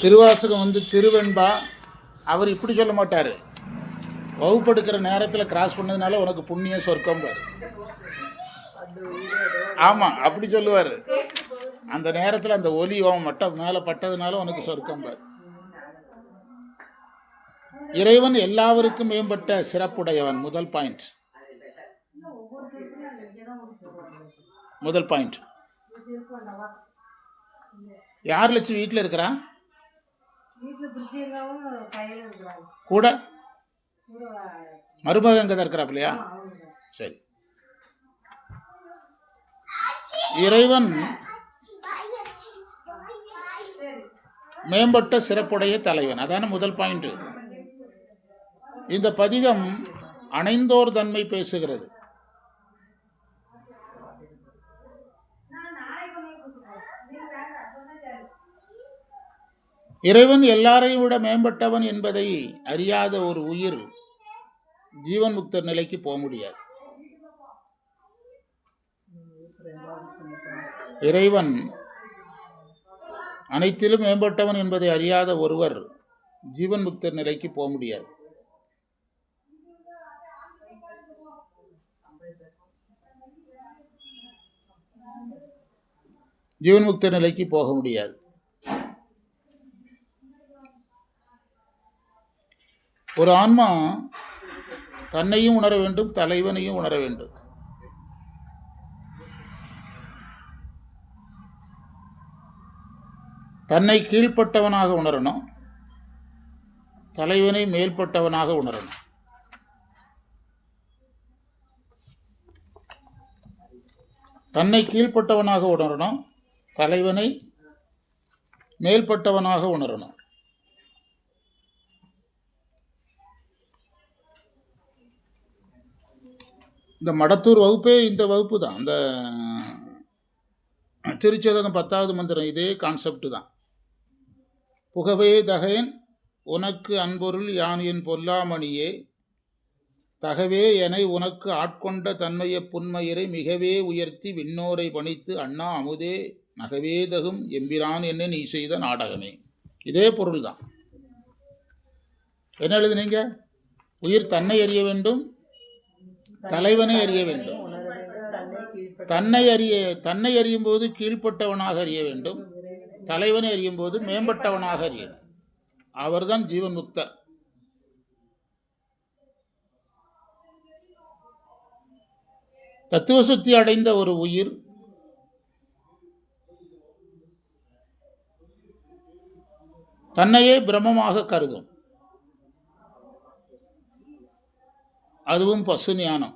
திருவாசகம் திருவெண்பா. அவர் இப்படி சொல்ல மாட்டார். வகுப்படுக்கிற நேரத்தில் கிராஸ் பண்ணதுனால உனக்கு புண்ணியம் சொர்க்கம் பாரு. ஆமாம், அப்படி சொல்லுவார். அந்த நேரத்தில் அந்த ஒலி மட்டம் மேலே பட்டதுனால உனக்கு சொர்க்கம் பாரு. இறைவன் எல்லாருக்கும் மேம்பட்ட சிறப்புடையவன். முதல் பாயிண்ட். யார் லட்சம் வீட்டில் இருக்கிறா? கூட மருமக அங்கே தான் இருக்கிறாப்லையா? சரி. இறைவன் மேம்பட்ட சிறப்புடைய தலைவன். அதான முதல் பாயிண்ட். இந்த பதிகம் அணைந்தோர் தன்மை பேசுகிறது. இறைவன் எல்லாரையும் விட மேம்பட்டவன் என்பதை அறியாத ஒரு உயிர் ஜீவன் முக்தர் நிலைக்கு போக முடியாது. இறைவன் அனைத்திலும் மேம்பட்டவன் என்பதை அறியாத ஒருவர் ஜீவன் முக்தர் நிலைக்கு போக முடியாது. ஜீவன் முக்தர் நிலைக்கு போக முடியாது. ஒரு ஆன்மா தன்னையும் உணர வேண்டும், தலைவனையும் உணர வேண்டும். தன்னை கீழ்ப்பட்டவனாக உணரணும், தலைவனை மேல்பட்டவனாக உணரணும். தன்னை கீழ்ப்பட்டவனாக உணரணும், தலைவனை மேல்பட்டவனாக உணரணும். இந்த மடத்தூர் வகுப்பே இந்த வகுப்பு தான். இந்த திருச்சதகம் 10வது மந்திரம் இதே கான்செப்ட் தான். புகவே தகேன் உனக்கு அன்பொருள் யான் என் பொல்லாமணியே, தகவே எனை உனக்கு ஆட்கொண்ட தன்மைய புன்மயிரை மிகவே உயர்த்தி விண்ணோரை பணித்து அண்ணா அமுதே நகவே தகும் எம்பிரான் என்ன நீ செய்த நாடகமே. இதே பொருள் தான். என்ன எழுதுனீங்க? உயிர் தன்னை அறிய வேண்டும், தலைவனை அறிய வேண்டும். தன்னை அறியும் போது கீழ்ப்பட்டவனாக அறிய வேண்டும், தலைவனை அறியும் போது மேம்பட்டவனாக அறியணும். அவர்தான் ஜீவன் முக்தர். தத்துவ சுத்தி அடைந்த ஒரு உயிர் தன்னையே பிரம்மமாக கருதும். அதுவும் பசு ஞானம்.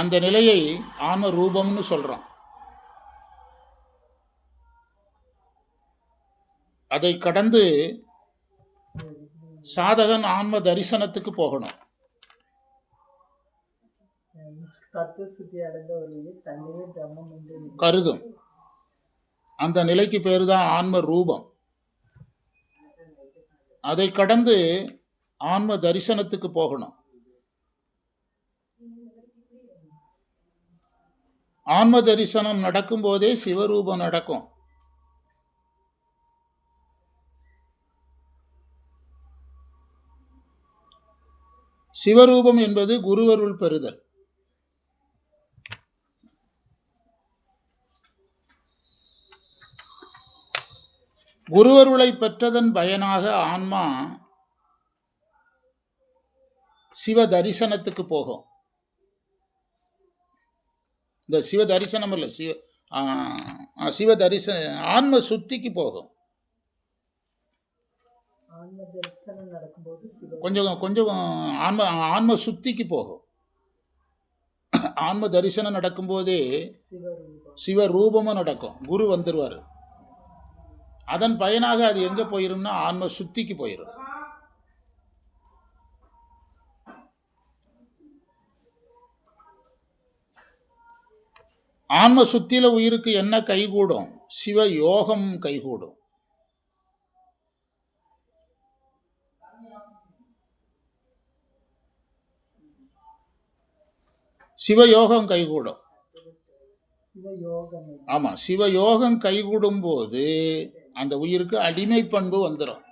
அந்த நிலையை ஆன்ம ரூபம்னு சொல்றோம். அதை கடந்து சாதகன் ஆன்ம தரிசனத்துக்கு போகணும். கருதும் அந்த நிலைக்கு பேரு தான் ஆன்ம ரூபம். அதை கடந்து ஆன்ம தரிசனத்துக்கு போகணும். ஆன்ம தரிசனம் நடக்கும் போதே சிவரூபம் நடக்கும். சிவரூபம் என்பது குருவருள் பெறுதல். குருவருளை பெற்றதன் பயனாக ஆன்மா சிவ தரிசனத்துக்கு போகும். இந்த சிவ தரிசனம் இல்லை, சிவ தரிசன ஆன்ம சுத்திக்கு போகும். கொஞ்சம் ஆன்ம சுத்திக்கு போகும். ஆன்ம தரிசனம் நடக்கும்போதே சிவரூபமும் நடக்கும். குரு வந்துருவார். அதன் பயனாக அது எங்க போயிரும்னா ஆன்ம சுத்திக்கு போயிடும். ஆன்ம சுத்தியில உயிருக்கு என்ன கைகூடும்? சிவ யோகம் கைகூடும். சிவயோகம் கைகூடும். ஆமாம், சிவயோகம் கைகூடும் போது அந்த உயிருக்கு அடிமை பண்பு வந்துடும்.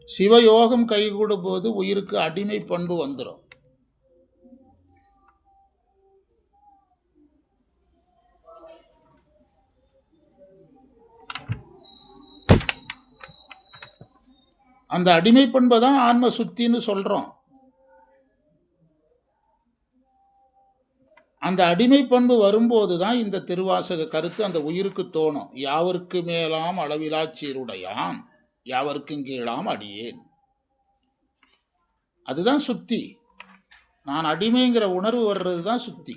சிவயோகம் கைகூடும் போது உயிருக்கு அடிமை பண்பு வந்துடும். அந்த அடிமை பண்பை தான் ஆன்ம சுத்தின்னு சொல்றோம். அந்த அடிமை பண்பு வரும்போது தான் இந்த திருவாசக கருத்து அந்த உயிருக்கு தோணும். யாவருக்கு மேலாம் அளவிலா சீருடையான் யாவருக்கும் கீழாம் அடியேன். அதுதான் சுத்தி. நான் அடிமைங்கிற உணர்வு வர்றது தான் சுத்தி.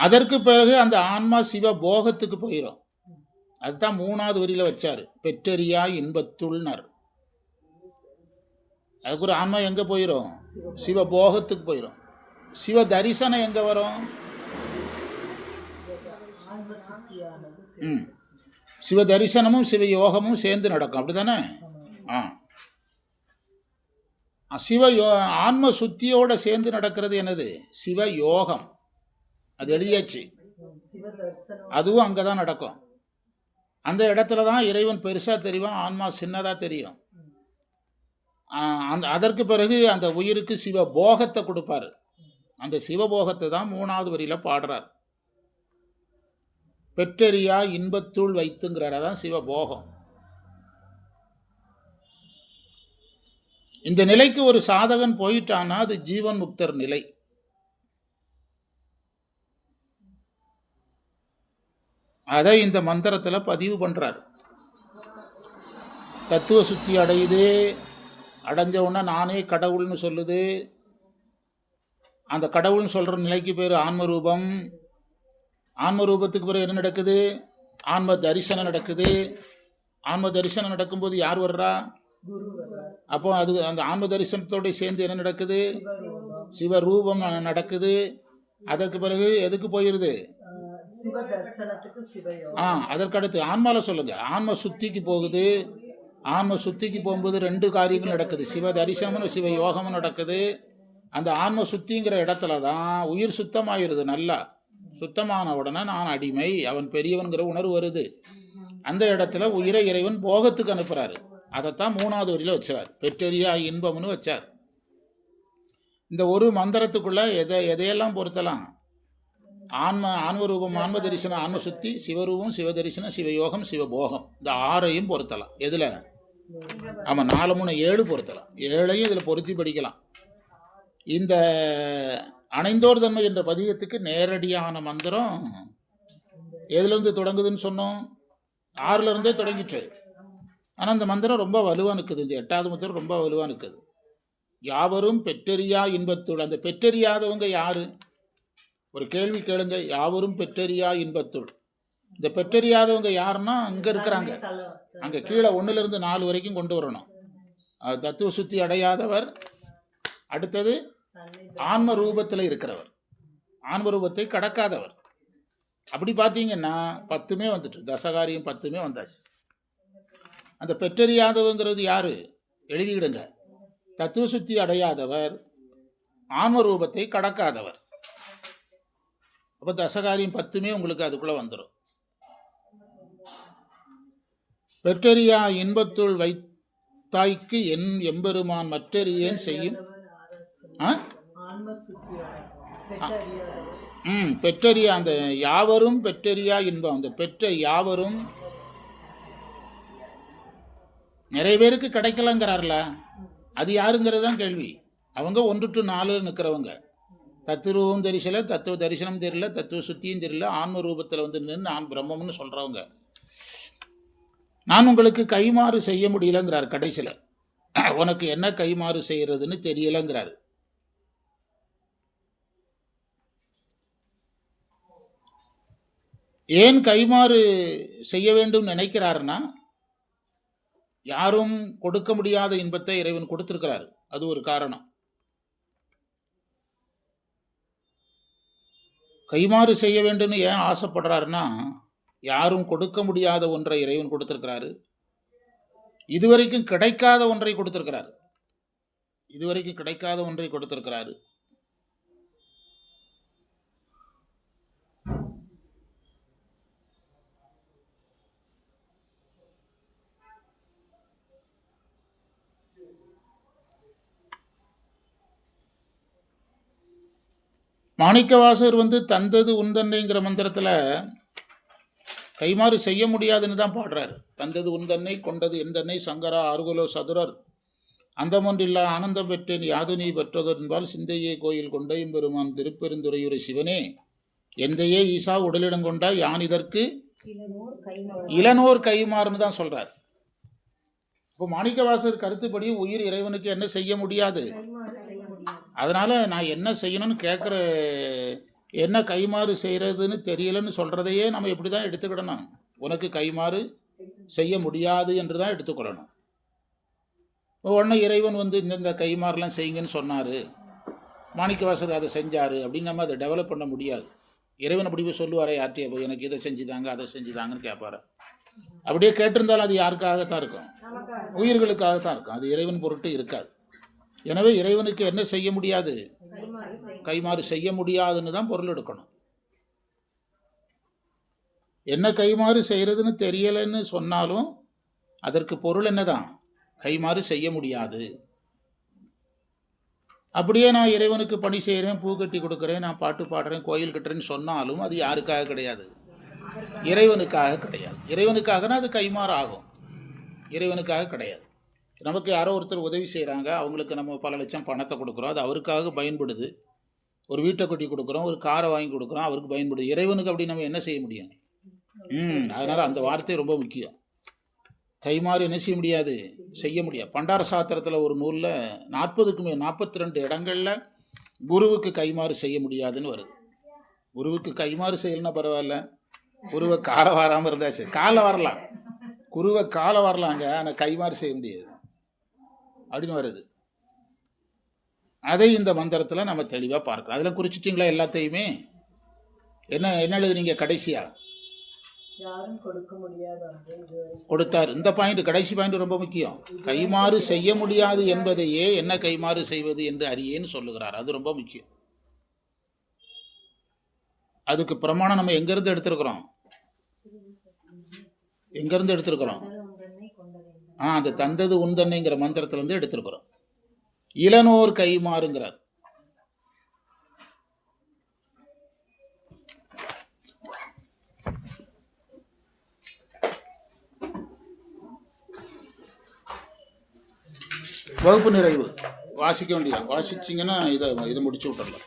அதற்கு பிறகு அந்த ஆன்மா சிவ போகத்துக்கு போயிடும். அதுதான் 3வது வரியில வச்சாரு, பெற்றறியா இன்பத்துள்னர். அதுக்கு ஒரு ஆன்மா எங்க போயிடும்? சிவபோகத்துக்கு போயிடும். சிவ தரிசனம் எங்க வரும்? சிவ தரிசனமும் சிவ யோகமும் சேர்ந்து நடக்கும், அப்படிதானே? ஆன்ம சுத்தியோட சேர்ந்து நடக்கிறது என்னது? சிவ யோகம். அது எழுதியாச்சு. அதுவும் அங்கதான் நடக்கும். அந்த இடத்துல தான் இறைவன் பெருசா தெரியும், ஆன்மா சின்னதா தெரியும். அதற்கு பிறகு அந்த உயிருக்கு சிவபோகத்தை கொடுப்பாரு. அந்த சிவபோகத்தை தான் 3வது வரியில பாடுறார். பெற்றறியா இன்பத்துள் வைத்துங்கிறார். அதான் சிவபோகம். இந்த நிலைக்கு ஒரு சாதகன் போயிட்டானா அது ஜீவன் முக்தர் நிலை. அதை இந்த மந்திரத்துல பதிவு பண்றார். தத்துவ சுத்தி அடையுது, அடைஞ்ச உடனே நானே கடவுள்னு சொல்லுது. அந்த கடவுள்னு சொல்ற நிலைக்கு பேர் ஆன்மரூபம். ஆன்மரூபத்துக்கு பிறகு என்ன நடக்குது? ஆன்ம தரிசனம் நடக்குது. ஆன்ம தரிசனம் நடக்கும்போது யார் வர்றா? அப்போ அது அந்த ஆன்ம தரிசனத்தோட சேர்ந்து என்ன நடக்குது? சிவரூபம் நடக்குது. அதற்கு பிறகு எதுக்கு போயிருது? அதற்கடுத்து ஆன்மால சொல்லுங்க. ஆன்ம சுத்திக்கு போகுது. ஆன்ம சுத்திக்கு போகும்போது 2 காரியங்கள் நடக்குது. சிவ தரிசனமும் சிவ யோகமும் நடக்குது. அந்த ஆன்ம சுத்திங்கிற இடத்துல தான் உயிர் சுத்தமாயிருது. நல்லா சுத்தமான உடனே நான் அடிமை, அவன் பெரியவன்கிற உணர்வு வருது. அந்த இடத்துல உயிரை இறைவன் போகத்துக்கு அனுப்புறாரு. அதைத்தான் 3வது வரியில வச்சார். பெற்றறியா இன்பம்னு வச்சார். இந்த ஒரு மந்திரத்துக்குள்ள எதையெல்லாம் பொருத்தலாம்? ஆன்மரூபம், ஆன்ம தரிசனம், ஆன்ம சுத்தி, சிவரூபம், சிவ தரிசனம், சிவயோகம், சிவபோகம், இந்த 6ஐயும் பொருத்தலாம். எதுல? ஆமாம், 4 3 7 பொருத்தலாம். 7ஐயும் இதில் பொருத்தி படிக்கலாம். இந்த அணைந்தோர் தன்மை என்ற பதிகத்துக்கு நேரடியான மந்திரம் எதுலேருந்து தொடங்குதுன்னு சொன்னோம்? 6ல இருந்தே தொடங்கிட்டு. ஆனால் இந்த மந்திரம் ரொம்ப வலுவாக நிற்குது. இந்த 8வது மந்திரம் ரொம்ப வலுவாக நிற்குது. யாவரும் பெற்றறியா இன்பத்துள். அந்த பெற்றறியாதவங்க யாரு? ஒரு கேள்வி கேளுங்க. யாவரும் பெற்றறியா இன்பத்துள். இந்த பெற்றறியாதவங்க யாருன்னா அங்கே இருக்கிறாங்க. அங்கே கீழே 1லிருந்து 4 வரைக்கும் கொண்டு வரணும். தத்துவ சுத்தி அடையாதவர். அடுத்தது ஆன்ம ரூபத்தில் இருக்கிறவர், ஆன்ம ரூபத்தை கடக்காதவர். அப்படி பார்த்தீங்கன்னா 10மே வந்துட்டு, தசகாரியம் 10மே வந்தாச்சு. அந்த பெற்றறியாதவங்கிறது யாரு? எழுதிக்கிடுங்க. தத்துவ சுத்தி அடையாதவர், ஆன்ம ரூபத்தை கடக்காதவர். அப்போ தசகாரியம் 10மே உங்களுக்கு அதுக்குள்ள வந்துடும். பெற்றறியா இன்பத்துள் வைத்தாய்க்கு எம்பெருமான் மற்றறியேன் செய்யும். பெற்றறியா, அந்த யாவரும் பெற்றறியா இன்பம். அந்த பெற்ற யாவரும் நிறைய பேருக்கு கிடைக்கலங்கிறார்ல, அது யாருங்கிறது தான் கேள்வி. அவங்க 1 to 4 நிற்கிறவங்க. தத்துவம் தரிசல, தத்துவ தரிசனம் தெரியல, தத்துவ சுத்தியும் தெரியல, ஆன்ம ரூபத்தில் வந்து நின்று நான் பிரம்மம்னு சொல்கிறவங்க. நான் உங்களுக்கு கைமாறு செய்ய முடியலங்கிறார் கடைசியில். உனக்கு என்ன கைமாறு செய்யறதுன்னு தெரியலங்கிறாரு. ஏன் கைமாறு செய்ய வேண்டும் நினைக்கிறாருன்னா, யாரும் கொடுக்க முடியாத இன்பத்தை இறைவன் கொடுத்திருக்கிறாரு. அது ஒரு காரணம். கைமாறு செய்ய வேண்டும்னு ஏன் ஆசைப்படுறாருன்னா, யாரும் கொடுக்க முடியாத ஒன்றை இறைவன் கொடுத்திருக்கிறாரு. இதுவரைக்கும் கிடைக்காத ஒன்றை கொடுத்திருக்கிறார். இதுவரைக்கும் கிடைக்காத ஒன்றை கொடுத்திருக்கிறாரு. மாணிக்கவாசகர் தந்தது உந்தன்னைங்கிற மந்திரத்தில் கைமாறு செய்ய முடியாதுன்னு தான் பாடுறாரு. தந்தது உந்தன்னை கொண்டது எந்தன்னை சங்கரா அருகுலோ சதுரர் அந்தமொன்றில்லா ஆனந்தம் பெற்றேன் யாது நீ பெற்றதோ என்பால் சிந்தையே கோயில் கொண்ட எம்பெருமான் திருப்பெருந்துறையுரை சிவனே எந்தையே ஈசா உடலிடம் கொண்டா யான் இதற்கு இளனோர் கைமாறுன்னு தான் சொல்றார். இப்போ மாணிக்கவாசகர் கருத்துப்படி உயிர் இறைவனுக்கு என்ன செய்ய முடியாது. அதனால நான் என்ன செய்யணும்னு கேட்குற, என்ன கைமாறு செய்கிறதுன்னு தெரியலன்னு சொல்கிறதையே நம்ம எப்படி தான் எடுத்துக்கிடணும். உனக்கு கைமாறு செய்ய முடியாது என்று தான் எடுத்துக்கொள்ளணும். உடனே இறைவன் இந்த கைமாறெலாம் செய்யுங்கன்னு சொன்னார், மாணிக்கவாசகர் அதை செஞ்சார் அப்படின்னு நம்ம அதை டெவலப் பண்ண முடியாது. இறைவன் அப்படி போய் சொல்லுவாரே யார்கிட்டயே போய் எனக்கு இதை செஞ்சுதாங்க அதை செஞ்சுதாங்கன்னு கேட்பாரு. அப்படியே கேட்டிருந்தாலும் அது யாருக்காகத்தான் இருக்கும், உயிர்களுக்காகத்தான் இருக்கும். அது இறைவன் பொருட்டு இருக்காது. எனவே இறைவனுக்கு என்ன செய்ய முடியாது, கைமாறு செய்ய முடியாதுன்னு தான் பொருள் எடுக்கணும். என்ன கைமாறு செய்கிறதுன்னு தெரியலைன்னு சொன்னாலும் அதற்கு பொருள் என்னதான், கைமாறு செய்ய முடியாது. அப்படியே நான் இறைவனுக்கு பணி செய்கிறேன், பூ கட்டி கொடுக்குறேன், நான் பாட்டு பாடுறேன், கோயில் கட்டுறேன்னு சொன்னாலும் அது யாருக்காக கிடையாது, இறைவனுக்காக கிடையாது. இறைவனுக்காகனா அது கைமாறு ஆகும், இறைவனுக்காக கிடையாது. நமக்கு யாரோ ஒருத்தர் உதவி செய்கிறாங்க, அவங்களுக்கு நம்ம பல லட்சம் பணத்தை கொடுக்குறோம், அது அவருக்காக பயன்படுது. ஒரு வீட்டை கட்டி கொடுக்குறோம், ஒரு காரை வாங்கி கொடுக்குறோம், அவருக்கு பயன்படுது. இறைவனுக்கு அப்படி நம்ம என்ன செய்ய முடியும்? அதனால் அந்த வார்த்தை ரொம்ப முக்கியம். கைமாறு என்ன செய்ய முடியாது, செய்ய முடியாது. பண்டார சாத்திரத்தில் ஒரு நூலில் 42 இடங்களில் குருவுக்கு கைமாறு செய்ய முடியாதுன்னு வருது. குருவுக்கு கைமாறு செய்யலைன்னா பரவாயில்ல, குருவை காலை வராமல் இருந்தாச்சு, காலை வரலாம், குருவை காலை வரலாங்க, ஆனால் கைமாறு செய்ய முடியாது அப்படின்னு வருது. அதை இந்த மந்திரத்தில் நம்ம தெளிவாக பார்க்கலாம். அதில் குறிச்சிட்டிங்களா எல்லாத்தையுமே? என்ன எழுதுனீங்க கடைசியாக? கொடுத்தார். இந்த பாயிண்ட், கடைசி பாயிண்ட் ரொம்ப முக்கியம். கைமாறு செய்ய முடியாது என்பதையே என்ன கைமாறு செய்வது என்று அறியேன்னு சொல்லுகிறார். அது ரொம்ப முக்கியம். அதுக்கு பிரமாணம் நம்ம எங்கேருந்து எடுத்திருக்கிறோம்? எங்கேருந்து எடுத்திருக்கிறோம்? அந்த தந்தது உந்தன்னைங்கிற மந்திரத்திலேருந்து எடுத்திருக்கிறோம். இளனோர் கைமாறுங்கிறார். வகுப்பு நிறைவு வாசிக்க வேண்டியதான். வாசிச்சிங்கன்னா இதை முடிச்சு விட்டுடலாம்.